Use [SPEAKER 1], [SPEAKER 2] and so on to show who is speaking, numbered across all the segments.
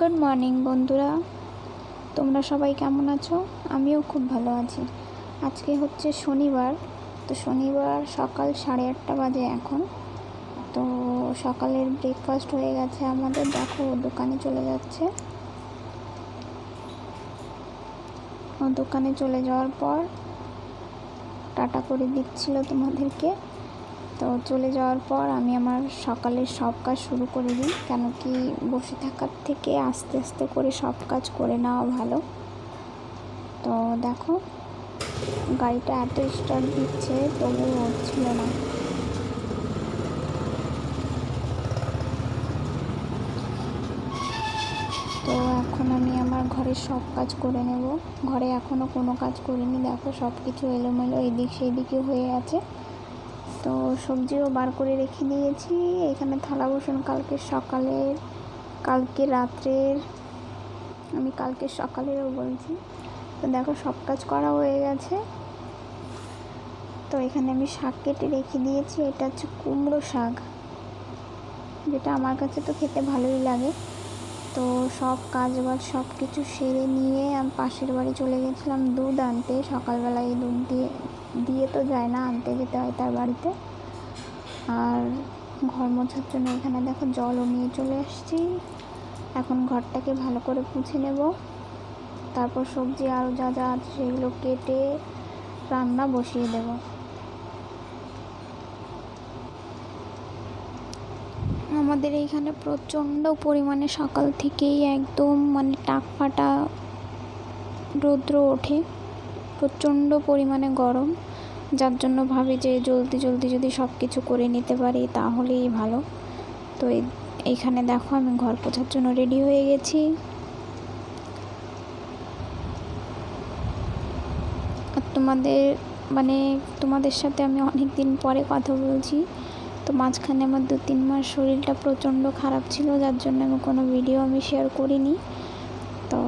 [SPEAKER 1] Good morning বন্ধুরা, তোমরা সবাই কেমন আছো? আমিও খুব ভালো আছি। আজকে হচ্ছে শনিবার, তো শনিবার সকাল 8:30 বাজে এখন। তো সকালের ব্রেকফাস্ট হয়ে গেছে আমাদের। দেখো দোকানে চলে যাচ্ছে। দোকানে চলে যাওয়ার পর টাটা করে দিচ্ছিল তোমাদেরকে। তো চলে যাওয়ার পর আমি আমার সকালের সব কাজ শুরু করে দিই, কেন কি বসে থাকার থেকে আস্তে আস্তে করে সব কাজ করে নেওয়া ভালো। তো দেখো গাড়িটা এত স্টার্ট দিচ্ছে তবুও হচ্ছিল না। তো এখন আমি আমার ঘরের সব কাজ করে নেব। ঘরে এখনও কোনো কাজ করিনি, দেখো সব কিছু এলোমেলো এদিক সেদিকে হয়ে আছে। তো সবজিও বার করে রেখে দিয়েছি। এখানে থালা বাসন কালকে রাত্রের, আমি কালকে সকালেরও বলছি। তো দেখো সব কাজ করা হয়ে গেছে। তো এখানে আমি শাক কেটে রেখে দিয়েছি। এটা হচ্ছে কুমড়ো শাক, যেটা আমার কাছে তো খেতে ভালোই লাগে। তো সব কাজ বাজ সব কিছু সেরে নিয়ে আমি পাশের বাড়ি চলে গেছিলাম দুধ আনতে। সকালবেলায় দুধ দিয়ে তো যায় না, আনতে যেতে হয় তার বাড়িতে। আর ঘর মোছার জন্য এখানে দেখো জলও নিয়ে চলে আসছি। এখন ঘরটাকে ভালো করে মুছে নেব, তারপর সবজি আরও যা যা আছে সেগুলো কেটে রান্না বসিয়ে দেব। আমাদের এইখানে প্রচণ্ড পরিমাণে সকাল থেকেই একদম টাক ফাটা রৌদ্র ওঠে, প্রচণ্ড পরিমাণে গরম, যার জন্য ভাবি যে জলদি জলদি যদি সব কিছু করে নিতে পারি তাহলেই ভালো। তো এইখানে দেখো আমি ঘর পোছার জন্য রেডি হয়ে গেছি। আর তোমাদের সাথে আমি অনেক দিন পরে কথা বলছি। তো মাঝখানে আমার 2-3 মাস শরীরটা প্রচণ্ড খারাপ ছিল, যার জন্য আমি কোনো ভিডিও শেয়ার করিনি। তো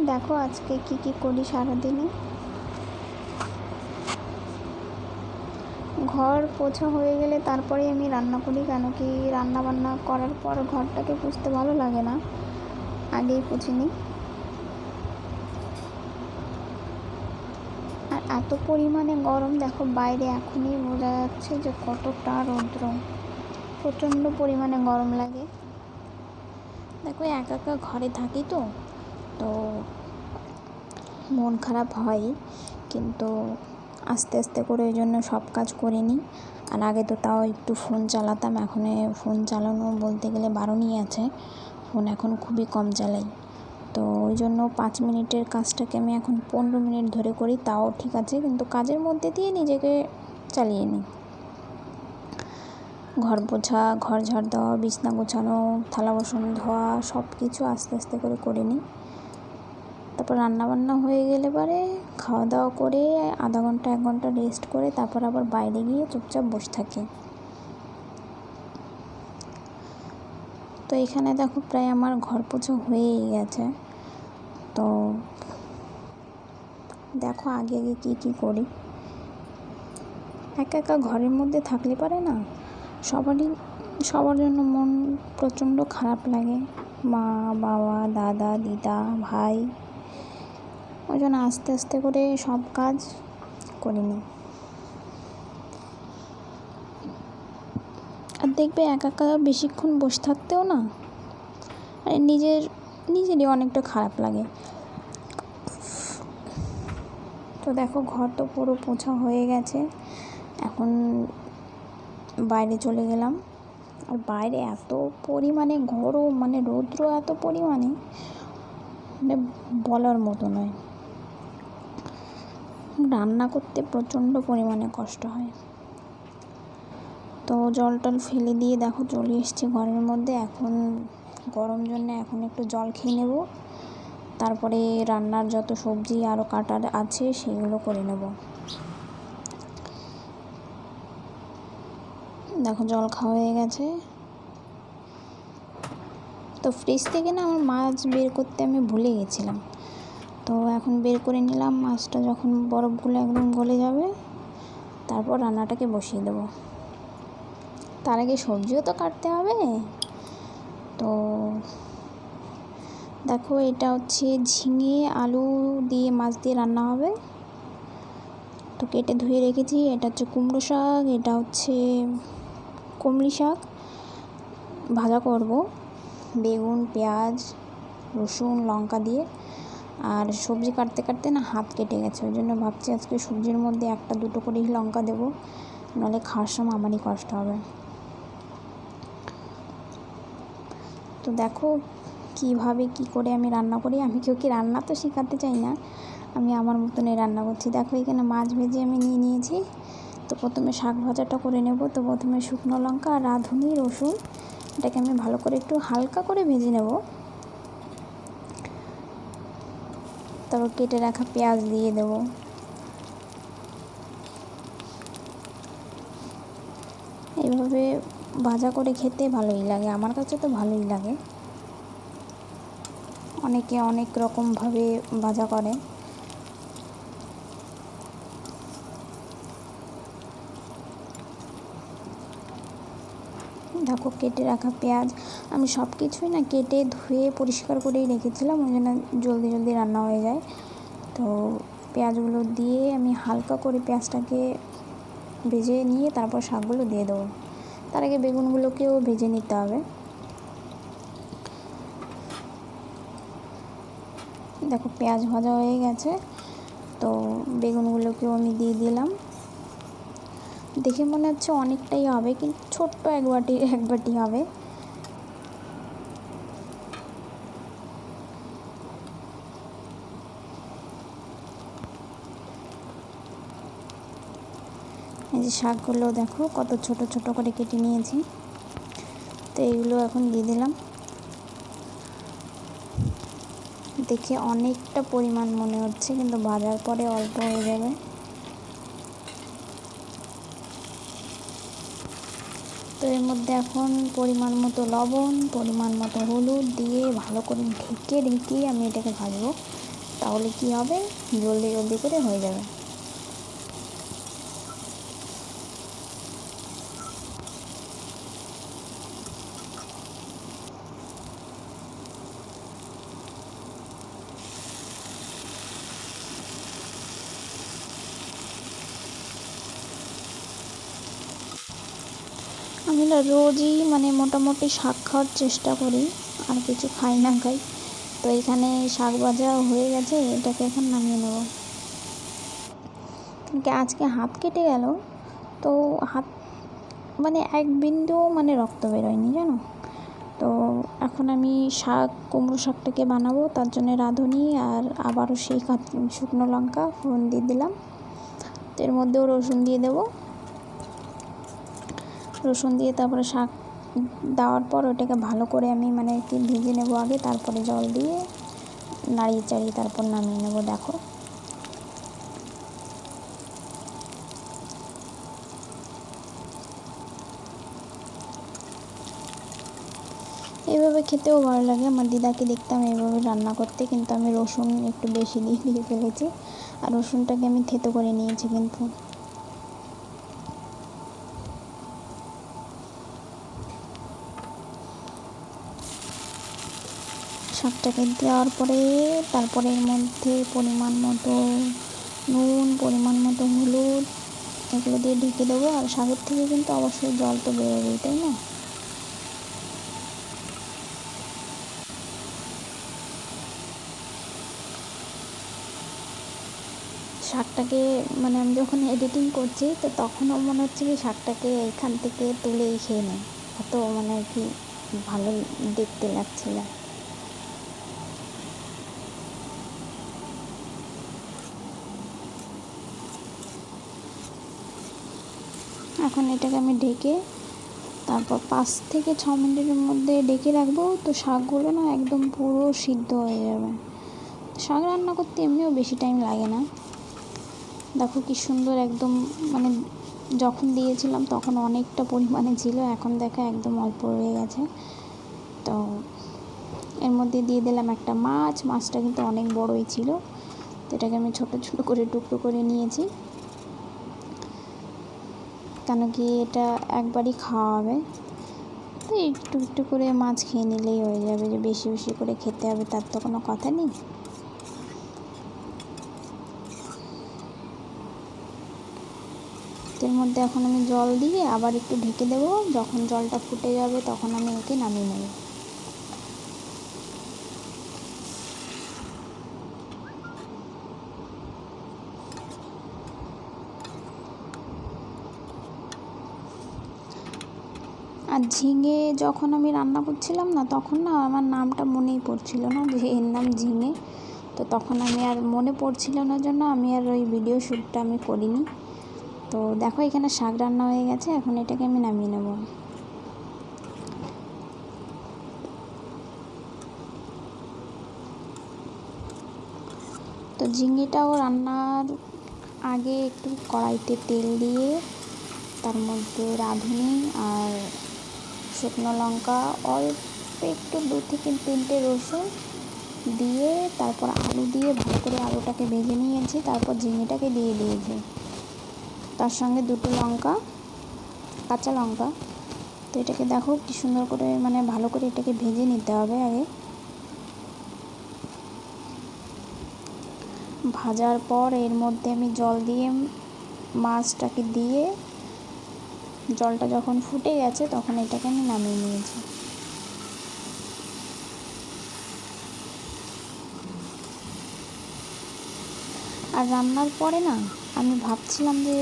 [SPEAKER 1] দেখো আজকে কি করি সারাদিনে। ঘর পোছা হয়ে গেলে তারপরে আমি রান্না করি, কেন কি রান্না বান্না করার পর ঘরটাকে পুছতে ভালো লাগে না, আগেই পুছে নিই। আর এত পরিমাণে গরম, দেখো বাইরে এখনই বোঝা যাচ্ছে যে কতটা রৌদ্র, প্রচণ্ড পরিমাণে গরম লাগে। দেখো একা একা ঘরে থাকি তো মন খারাপ হয়, কিন্তু আস্তে আস্তে করে ওই জন্য সব কাজ করে নিই। আর আগে তো তাও একটু ফোন চালাতাম, এখন ফোন চালানো বলতে গেলে বারণই আছে, ফোন এখন খুবই কম চালাই। তো ওই জন্য 5 মিনিটের কাজটাকে আমি এখন 15 মিনিট ধরে করি, তাও ঠিক আছে, কিন্তু কাজের মধ্যে দিয়ে নিজেকে চালিয়ে নিই। ঘর পোছা, ঘর ঝাড় দেওয়া, বিছনা গোছানো, থালা বাসন ধোয়া সব কিছু আস্তে আস্তে করে নিই। তারপর রান্নাবান্না হয়ে গেলে পরে খাওয়া দাওয়া করে আধা ঘন্টা 1 ঘন্টা রেস্ট করে তারপর আবার বাইরে গিয়ে চুপচাপ বসে থাকি। তো এখানে দেখো প্রায় আমার ঘর পোছা হয়েই গেছে। তো দেখো আগে কি করি। একা একা ঘরের মধ্যে থাকলে পারে না, সবার জন্য মন প্রচণ্ড খারাপ লাগে, মা বাবা দাদা দিদা ভাই। ওই জন্য আস্তে আস্তে করে সব কাজ করে নিই। আর দেখবে একা একা বেশিক্ষণ বসে থাকতেও না, আর নিজেরই অনেকটা খারাপ লাগে। তো দেখো ঘর তো পুরো পোছা হয়ে গেছে, এখন বাইরে চলে গেলাম। আর বাইরে এত পরিমাণে গরম, রৌদ্র এত পরিমাণে বলার মতো নয়। রান্না করতে প্রচণ্ড পরিমাণে কষ্ট হয়। তো জল টল ফেলে দিয়ে দেখো চলে এসেছি ঘরের মধ্যে। এখন গরম জন্য এখন একটু জল খেয়ে নেব, তারপরে রান্নার যত সবজি আরও কাটার আছে সেগুলো করে নেব। দেখো জল খাওয়া হয়ে গেছে। তো ফ্রিজ থেকে না আমার মাছ বের করতে আমি ভুলে গেছিলাম, তো এখন বের করে নিলাম। মাছটা যখন বরফগুলো একদম গলে যাবে তারপর রান্নাটাকে বসিয়ে দেবো। তার আগে সবজিও তো কাটতে হবে। তো দেখো এটা হচ্ছে ঝিঙে আলু দিয়ে মাছ দিয়ে রান্না হবে। তো কেটে ধুয়ে রেখেছি। এটা হচ্ছে কুমড়ো শাক, এটা হচ্ছে কমলি শাক ভাজা করব বেগুন পেঁয়াজ রসুন লঙ্কা দিয়ে। আর সবজি কাটতে কাটতে না হাত কেটে গেছে, ওই জন্য ভাবছি আজকে সবজির মধ্যে একটা দুটো করেই লঙ্কা দেবো, নাহলে খাওয়ার সময় আমারই কষ্ট হবে। তো দেখো কীভাবে কী করে আমি রান্না করি। আমি কেউ কি রান্না তো শেখাতে চাই না, আমি আমার মতনই রান্না করছি। দেখো এখানে মাছ ভেজে আমি নিয়ে নিয়েছি। তো প্রথমে শাক ভাজাটা করে নেব। তো প্রথমে শুকনো লঙ্কা আর রাঁধুনি রসুন এটাকে আমি ভালো করে একটু হালকা করে ভেজে নেব। তারপর কেটে রাখা পেঁয়াজ দিয়ে দেব। এইভাবে ভাজা করে খেতে ভালোই লাগে, আমার কাছে তো ভালোই লাগে। অনেকে অনেক রকমভাবে ভাজা করে। দেখো কেটে রাখা পেঁয়াজ আমি সব কিছুই না কেটে ধুয়ে পরিষ্কার করেই রেখেছিলাম, ওই জন্য জলদি জলদি রান্না হয়ে যায়। তো পেঁয়াজগুলো দিয়ে আমি হালকা করে পেঁয়াজটাকে ভেজে নিয়ে তারপর শাকগুলো দিয়ে দেবো। তার আগে বেগুনগুলোকেও ভেজে নিতে হবে। দেখো পেঁয়াজ ভাজা হয়ে গেছে, তো বেগুনগুলোকেও আমি দিয়ে দিলাম। দেখে মনে হচ্ছে অনেকটাই হবে, কিন্তু ছোট্ট এক বাটি হবে। এই যে শাকগুলো দেখো কত ছোট ছোট করে কেটে নিয়েছি। তো এইগুলো এখন দিয়ে দিলাম। দেখে অনেকটা পরিমাণ মনে হচ্ছে, কিন্তু ভাজার পরে অল্প হয়ে যাবে। তো এর মধ্যে এখন পরিমাণ মতো লবণ পরিমাণ মতো হলুদ দিয়ে ভালো করে ঢেকে আমি এটাকে ভাজবো। তাহলে কি হবে, জলদি জলদি করে হয়ে যাবে। আমি না রোজই মোটামুটি শাক খাওয়ার চেষ্টা করি, আর কিছু খাই না খাই। তো এখানে শাক ভাজা হয়ে গেছে, এটাকে এখন নামিয়ে নেব। আজকে হাত কেটে গেল, তো হাত এক বিন্দু রক্ত বেরোয়নি জানো। তো এখন আমি কুমড়ো শাকটাকে বানাবো, তার জন্য রাঁধুনি আর আবারও সেই শুকনো লঙ্কা ফোড়ন দিয়ে দিলাম। তো এর মধ্যেও রসুন দিয়ে দেবো। রসুন দিয়ে তারপরে শাক দেওয়ার পর ওটাকে ভালো করে আমি একটু ভেজে নেবো আগে, তারপরে জল দিয়ে নাড়িয়ে চাড়িয়ে তারপর নামিয়ে নেবো। দেখো এইভাবে খেতেও ভালো লাগে। আমার দিদাকে দেখতাম এইভাবে রান্না করতে, কিন্তু আমি রসুন একটু বেশি দিয়ে ফেলেছি, আর রসুনটাকে আমি থেতো করে নিয়েছি। কিন্তু শাকটাকে দেওয়ার পরে তারপরে এর মধ্যে পরিমাণ মতো নুন পরিমাণ মতো হলুদ এগুলো দিয়ে ঢেকে দেবো। আর শাকের থেকে কিন্তু অবশ্যই জল তো বেরোবেই, তাই না। শাকটাকে আমি যখন এডিটিং করছি, তো তখনও মনে হচ্ছে কি শাকটাকে এখান থেকে তুলেই খেয়ে নেই, এত আর কি ভালো দেখতে লাগছিল। এখন এটাকে আমি ঢেকে তারপর 5 থেকে 6 মিনিটের মধ্যে ঢেকে রাখবো। তো শাকগুলো না একদম পুরো সিদ্ধ হয়ে যাবে। শাক রান্না করতে এমনিও বেশি টাইম লাগে না। দেখো কি সুন্দর একদম, যখন দিয়েছিলাম তখন অনেকটা পরিমাণে ছিল, এখন দেখা একদম অল্প হয়ে গেছে। তো এর মধ্যে দিয়ে দিলাম একটা মাছটা কিন্তু অনেক বড়ই ছিল। তো এটাকে আমি ছোট ছোট করে টুকরো করে নিয়েছি, কেন কি এটা একবারই খাওয়া হবে। তো একটু একটু করে মাছ খেয়ে নিলেই হয়ে যাবে, যে বেশি বেশি করে খেতে হবে তার তো কোনো কথা নেই। এর মধ্যে এখন আমি জল দিয়ে আবার একটু ঢেকে দেবো, যখন জলটা ফুটে যাবে তখন আমি ওকে নামিয়ে নেব। আর ঝিঙে যখন আমি রান্না করছিলাম না, তখন না আমার নামটা মনেই পড়ছিল না যে এর নাম ঝিঙে। তো তখন আমি আর মনে পড়ছিল না জন্য আমি আর ওই ভিডিও শ্যুটটা আমি করিনি। তো দেখো এখানে শাক রান্না হয়ে গেছে, এখন এটাকে আমি নামিয়ে নেব। তো ঝিঙেটাও রান্নার আগে একটু কড়াইতে তেল দিয়ে তার মধ্যে রাঁধুনি আর শুকনো লঙ্কা, অল্প একটু 2 থেকে 3টে রসুন দিয়ে তারপর আলু দিয়ে ভালো করে আলুটাকে ভেজে নিয়েছি, তারপর ঝিঙেটাকে দিয়ে দিয়েছি, তার সঙ্গে 2টো লঙ্কা, কাঁচা লঙ্কা। তো এটাকে দেখো কি সুন্দর করে মানে ভালো করে এটাকে ভেজে নিতে হবে আগে। ভাজার পর এর মধ্যে আমি জল দিয়ে মাছটাকে দিয়ে জলটা যখন ফুটে গেছে তখন এটাকে আমি নামিয়ে নিয়েছি। আর রান্নার পরে না আমি ভাবছিলাম যে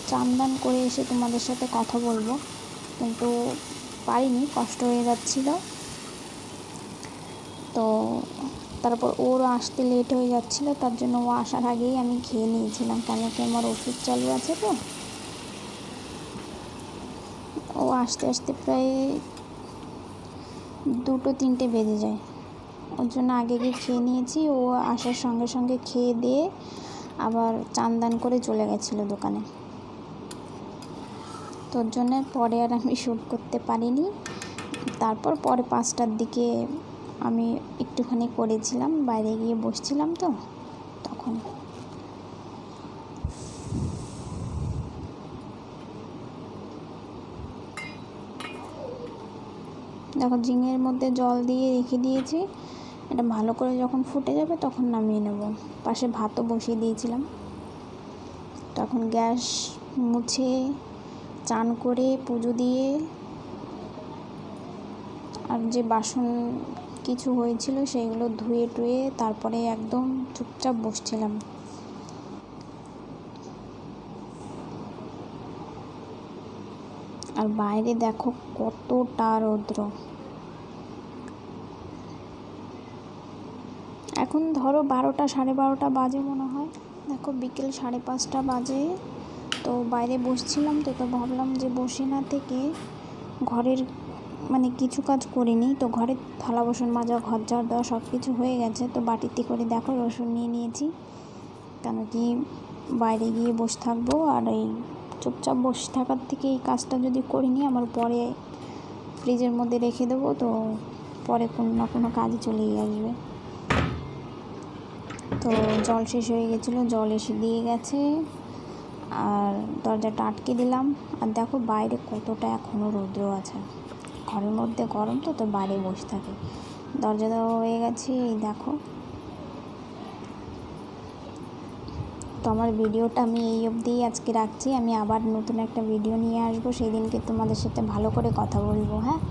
[SPEAKER 1] চান দান করে এসে তোমাদের সাথে কথা বলবো, কিন্তু পারিনি, কষ্ট হয়ে যাচ্ছিল। তো তারপর ওরও আসতে লেট হয়ে যাচ্ছিলো, তার জন্য ও আসার আগেই আমি খেয়ে নিয়েছিলাম, কেন কি আমার ওষুধ চালু আছে। তো ও আসতে আসতে প্রায় 2-3টে বেজে যায়, ওর জন্য আগে গিয়ে খেয়ে নিয়েছি। ও আসার সঙ্গে সঙ্গে খেয়ে দিয়ে আবার চান দান করে চলে গেছিলো দোকানে। তোর জন্য পরে আর আমি শ্যুট করতে পারিনি। তারপর পরে 5টার দিকে আমি একটুখানি করেছিলাম, বাইরে গিয়ে বসছিলাম তো তখন। দেখো ঝিঙের মধ্যে জল দিয়ে রেখে দিয়েছি, এটা ভালো করে যখন ফুটে যাবে তখন নামিয়ে নেব। পাশে ভাতও বসিয়ে দিয়েছিলাম। তখন গ্যাস মুছে চান করে পুজো দিয়ে আর যে বাসন কিছু হয়েছিল সেগুলো ধুয়ে টুয়ে তারপরে একদম চুপচাপ বসছিলাম। আর বাইরে দেখো কতটা রৌদ্র। এখন ধরো 12টা 12:30 বাজে মনে হয়, দেখো বিকেল 5:30 বাজে। তো বাইরে বসছিলাম, তো ভাবলাম যে বসে না থেকে ঘরের মানে কিছু কাজ করিনি। তো ঘরের থালা বাসন মাজা, ঘর ঝাড় দেওয়া সব কিছু হয়ে গেছে। তো বাটিতে করে দেখো রসুন নিয়ে নিয়েছি, কেন কি বাইরে গিয়ে বসে থাকবো, আর এই চুপচাপ বসে থাকার থেকে এই কাজটা যদি করিনি আমার পরে ফ্রিজের মধ্যে রেখে দেবো, তো পরে কোনো না কোনো কাজে চলেই আসবে। তো জল শেষ হয়ে গেছিলো, জল এসে দিয়ে গেছে আর দরজাটা আটকে দিলাম। আর দেখো বাইরে কতটা এখনও রৌদ্র আছে, ঘরের মধ্যে গরম তো বাইরে বসে থাকে। দরজা দেওয়া হয়ে গেছে, এই দেখো। তো আমার ভিডিওটা আমি এই অবধিই আজকে রাখছি। আমি আবার নতুন একটা ভিডিও নিয়ে আসবো, সেই দিনকে তোমাদের সাথে ভালো করে কথা বলবো। হ্যাঁ,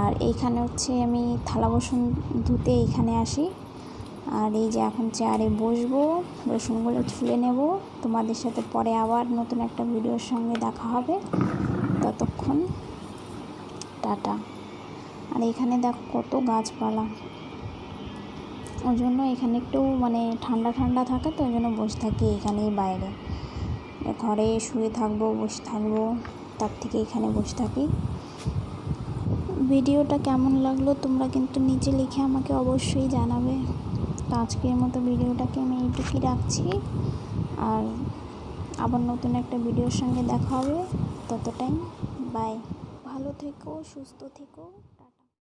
[SPEAKER 1] আর এইখানে হচ্ছে আমি থালা বাসন ধুতে এইখানে আসি, আর এই যে এখন চেয়ারে বসবো, রসুনগুলো ছুলে নেব। তোমাদের সাথে পরে আবার নতুন একটা ভিডিওর সঙ্গে দেখা হবে, ততক্ষণ টাটা। আর এখানে দেখো কত গাছপালা, ওই জন্য এখানে একটু মানে ঠান্ডা ঠান্ডা থাকে, তো ওই জন্য বসে থাকি এখানেই। বাইরে ঘরে শুয়ে থাকবো, বসে থাকবো, তার থেকে এখানে বসে থাকি। ভিডিওটা কেমন লাগলো তোমরা কিন্তু নিচে লিখে আমাকে অবশ্যই জানাবে। তো আজকের মতো ভিডিওটাকে আমি এইটুকুই রাখছি, আর আবার নতুন একটা ভিডিওর সঙ্গে দেখা হবে। ততটাই বাই, ভালো থেকো, সুস্থ থেকো।